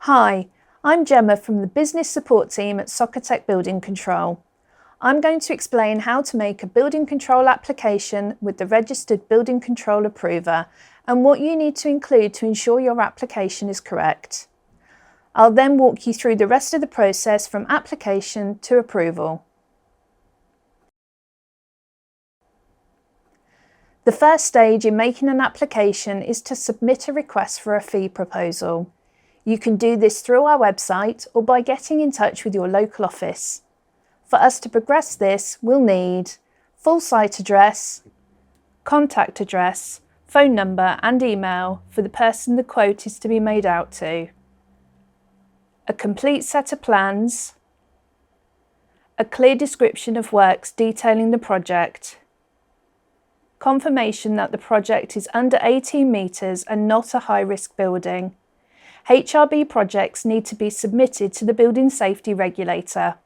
Hi, I'm Gemma from the Business Support Team at SOCOTEC Building Control. I'm going to explain how to make a building control application with the Registered Building Control Approver and what you need to include to ensure your application is correct. I'll then walk you through the rest of the process from application to approval. The first stage in making an application is to submit a request for a fee proposal. You can do this through our website or by getting in touch with your local office. For us to progress this, we'll need full site address, contact address, phone number and email for the person the quote is to be made out to, a complete set of plans, a clear description of works detailing the project, confirmation that the project is under 18 metres and not a high-risk building. HRB projects need to be submitted to the Building Safety Regulator.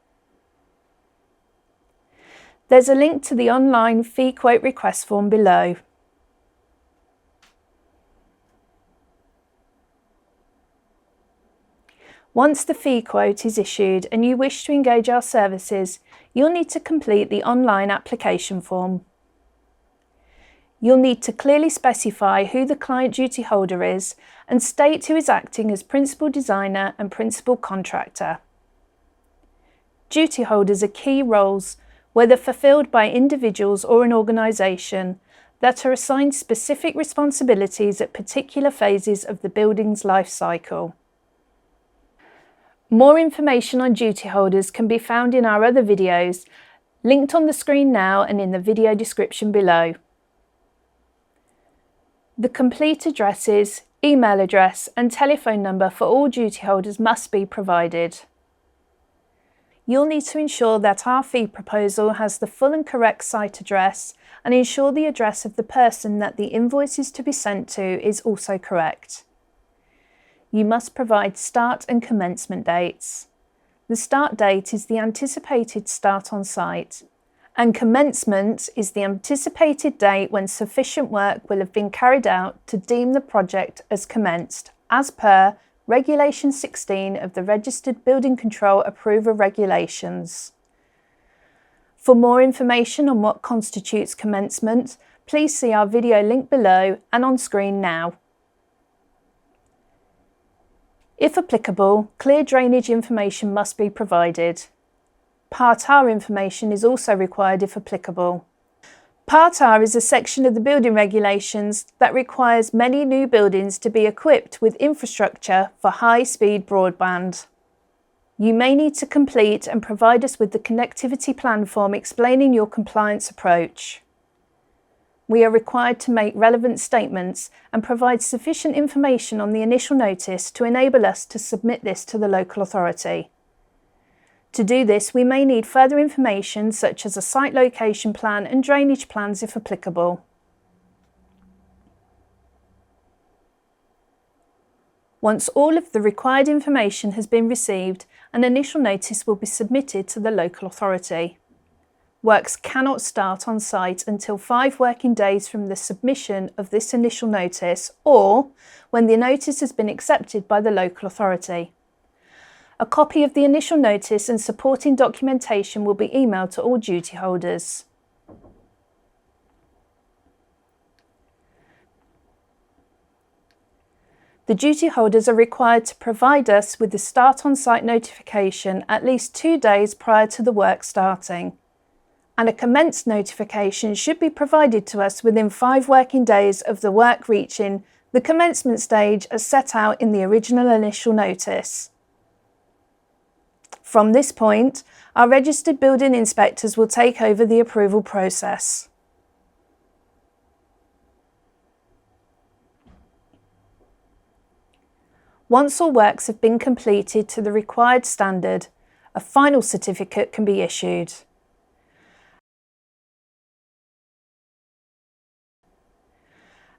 There's a link to the online fee quote request form below. Once the fee quote is issued and you wish to engage our services, you'll need to complete the online application form. You'll need to clearly specify who the client duty holder is and state who is acting as principal designer and principal contractor. Duty holders are key roles, whether fulfilled by individuals or an organisation, that are assigned specific responsibilities at particular phases of the building's life cycle. More information on duty holders can be found in our other videos, linked on the screen now and in the video description below. The complete addresses, email address and telephone number for all duty holders must be provided. You'll need to ensure that our fee proposal has the full and correct site address and ensure the address of the person that the invoice is to be sent to is also correct. You must provide start and commencement dates. The start date is the anticipated start on site, and commencement is the anticipated date when sufficient work will have been carried out to deem the project as commenced, as per Regulation 16 of the Registered Building Control Approver Regulations. For more information on what constitutes commencement, please see our video link below and on screen now. If applicable, clear drainage information must be provided. Part R information is also required if applicable. Part R is a section of the building regulations that requires many new buildings to be equipped with infrastructure for high-speed broadband. You may need to complete and provide us with the connectivity plan form explaining your compliance approach. We are required to make relevant statements and provide sufficient information on the initial notice to enable us to submit this to the local authority. To do this, we may need further information such as a site location plan and drainage plans if applicable. Once all of the required information has been received, an initial notice will be submitted to the local authority. Works cannot start on site until 5 working days from the submission of this initial notice or when the notice has been accepted by the local authority. A copy of the initial notice and supporting documentation will be emailed to all duty holders. The duty holders are required to provide us with the start on site notification at least 2 days prior to the work starting, and a commence notification should be provided to us within 5 working days of the work reaching the commencement stage as set out in the original initial notice. From this point, our registered building inspectors will take over the approval process. Once all works have been completed to the required standard, a final certificate can be issued.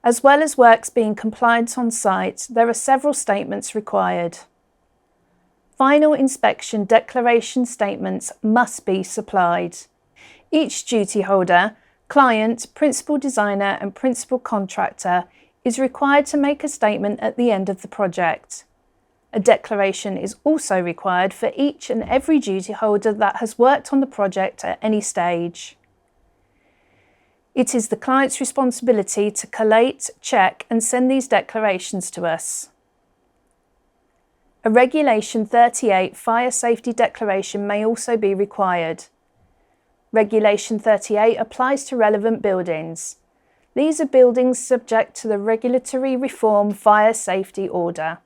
As well as works being compliant on site, there are several statements required. Final inspection declaration statements must be supplied. Each duty holder, client, principal designer and principal contractor is required to make a statement at the end of the project. A declaration is also required for each and every duty holder that has worked on the project at any stage. It is the client's responsibility to collate, check and send these declarations to us. A Regulation 38 fire safety declaration may also be required. Regulation 38 applies to relevant buildings. These are buildings subject to the Regulatory Reform Fire Safety Order,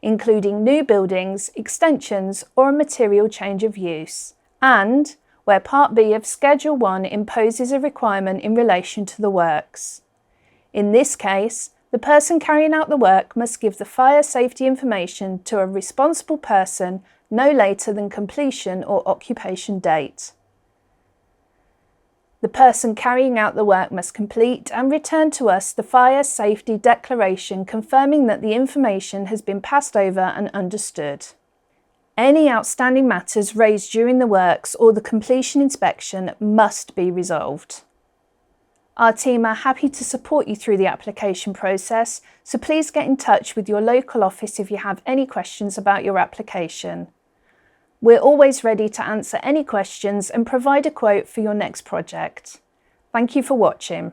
including new buildings, extensions or a material change of use, and where Part B of Schedule 1 imposes a requirement in relation to the works. In this case, the person carrying out the work must give the fire safety information to a responsible person no later than completion or occupation date. The person carrying out the work must complete and return to us the fire safety declaration confirming that the information has been passed over and understood. Any outstanding matters raised during the works or the completion inspection must be resolved. Our team are happy to support you through the application process, so please get in touch with your local office if you have any questions about your application. We're always ready to answer any questions and provide a quote for your next project. Thank you for watching.